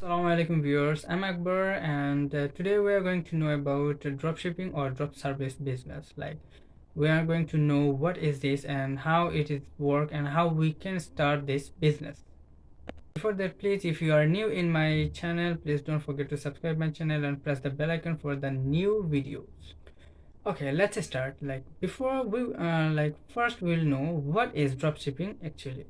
Assalamu alaikum viewers, I'm Akbar and today we are going to know about dropshipping or drop service business. Like we are going to know what is this and how it is work and how we can start this business. Before that, please, if you are new in my channel, please don't forget to subscribe my channel and press the bell icon for the new videos. Okay, let's start. Like before we first we'll know what is dropshipping actually.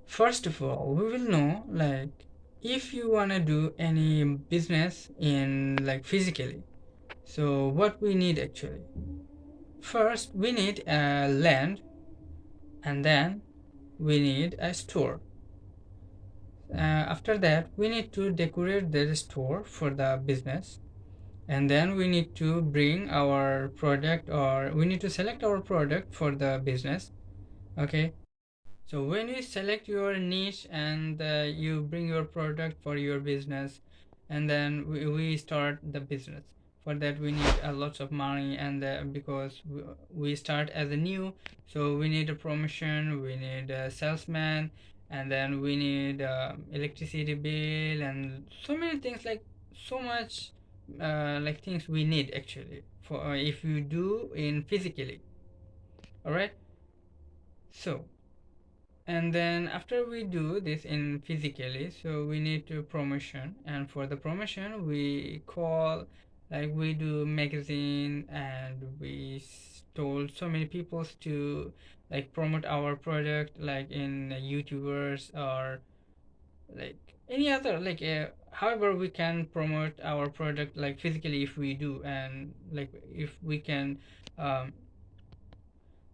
First of all, we will know like if you wanna do any business in like physically. So what we need actually? First, we need a land, and then we need a store. After that, we need to decorate the store for the business, and then we need to bring our product, or we need to select our product for the business. Okay, so when you select your niche and you bring your product for your business, and then we start the business. For that we need a lot of money, and because we start as a new, so we need a promotion, we need a salesman, and then we need electricity bill and so many things, like so much like things we need actually for if you do in physically. All right, so and then after we do this in physically, so we need to promotion, and for the promotion we call, like we do magazine, and we told so many people to like promote our product, like in youtubers or like any other, like however we can promote our product like physically if we do, and like if we can um,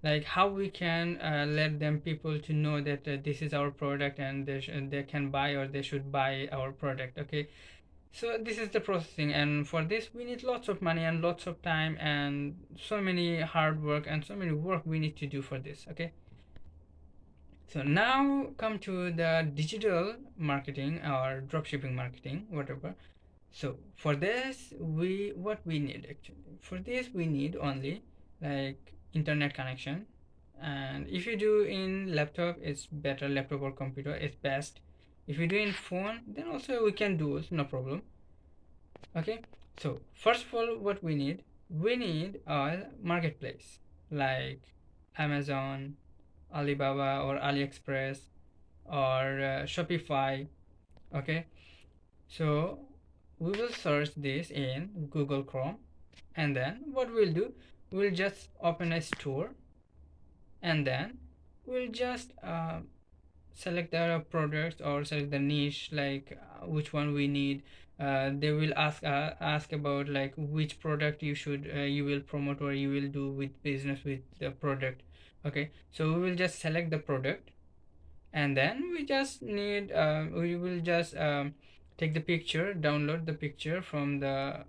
like how we can let them people to know that this is our product, and they can buy or they should buy our product. Okay, so this is the processing, and for this we need lots of money and lots of time and so many hard work and so many work we need to do for this. Okay, so now come to the digital marketing or dropshipping marketing, whatever. So for this, what we need actually, for this we need only like internet connection, and if you do in laptop it's better, laptop or computer is best. If you do in phone then also we can do it, no problem. Okay, so first of all what we need a marketplace like Amazon, Alibaba or AliExpress or Shopify. Okay, so we will search this in Google Chrome, and then what we'll do, we'll just open a store, and then we'll just select the products or select the niche, like which one we need. They will ask about like which product you should you will promote or you will do with business with the product. Okay, so we will just select the product, and then we just need we will just take the picture, download the picture from the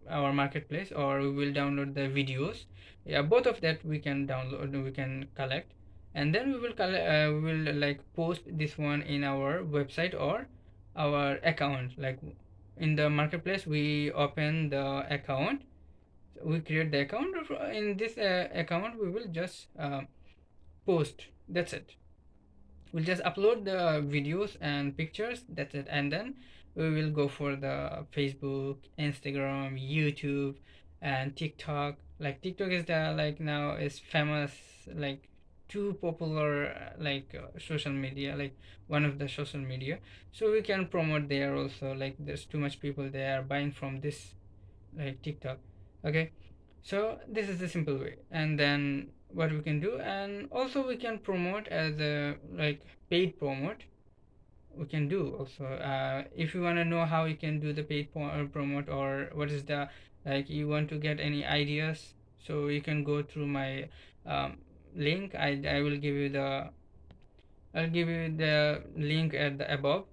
our marketplace, or we will download the videos. Yeah, both of that we can download, we can collect, and then we will we will like post this one in our website or our account. Like in the marketplace we open the account, we create the account. In this account we will just post, that's it. We'll just upload the videos and pictures, that's it, and then we will go for the Facebook, Instagram, YouTube, and TikTok. Like TikTok is the like now is famous, like too popular, social media, like one of the social media, so we can promote there also. Like there's too much people there buying from this like TikTok. Okay, so this is the simple way, and then what we can do, and also we can promote as a like paid promote. We can do also if you want to know how you can do the paid promote, or what is the, like you want to get any ideas, so you can go through my link. I will give you the, I'll give you the link at the above.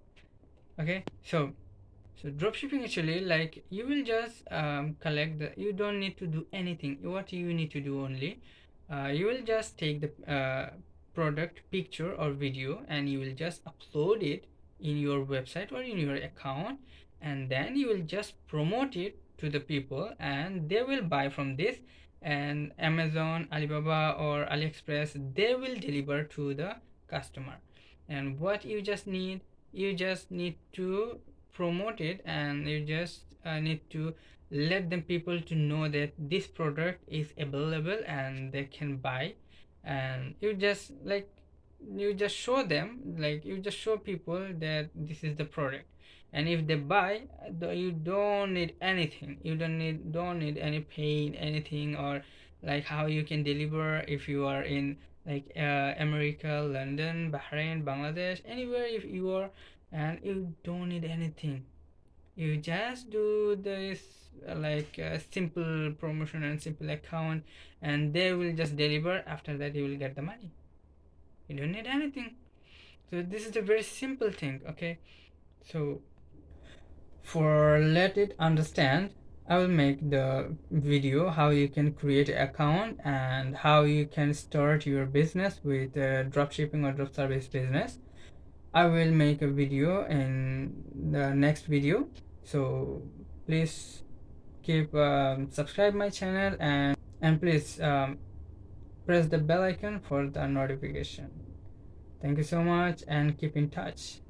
Okay, so dropshipping actually, like you will just collect the, you don't need to do anything. What you need to do only, you will just take the product picture or video, and you will just upload it in your website or in your account, and then you will just promote it to the people, and they will buy from this, and Amazon, Alibaba or AliExpress, they will deliver to the customer. And what you just need, you just need to promote it, and you just need to let them people to know that this product is available and they can buy. And you just like, you just show them, like you just show people that this is the product. And if they buy, you don't need anything, you don't need any pain anything, or like how you can deliver if you are in like America, London, Bahrain, Bangladesh, anywhere if you are. And you don't need anything, you just do this like simple promotion and simple account, and they will just deliver. After that you will get the money, you don't need anything. So this is a very simple thing, okay? So for let it understand, I will make the video how you can create an account and how you can start your business with dropshipping or drop service business. I will make a video in the next video. So please keep subscribe my channel, and please press the bell icon for the notification. Thank you so much and keep in touch.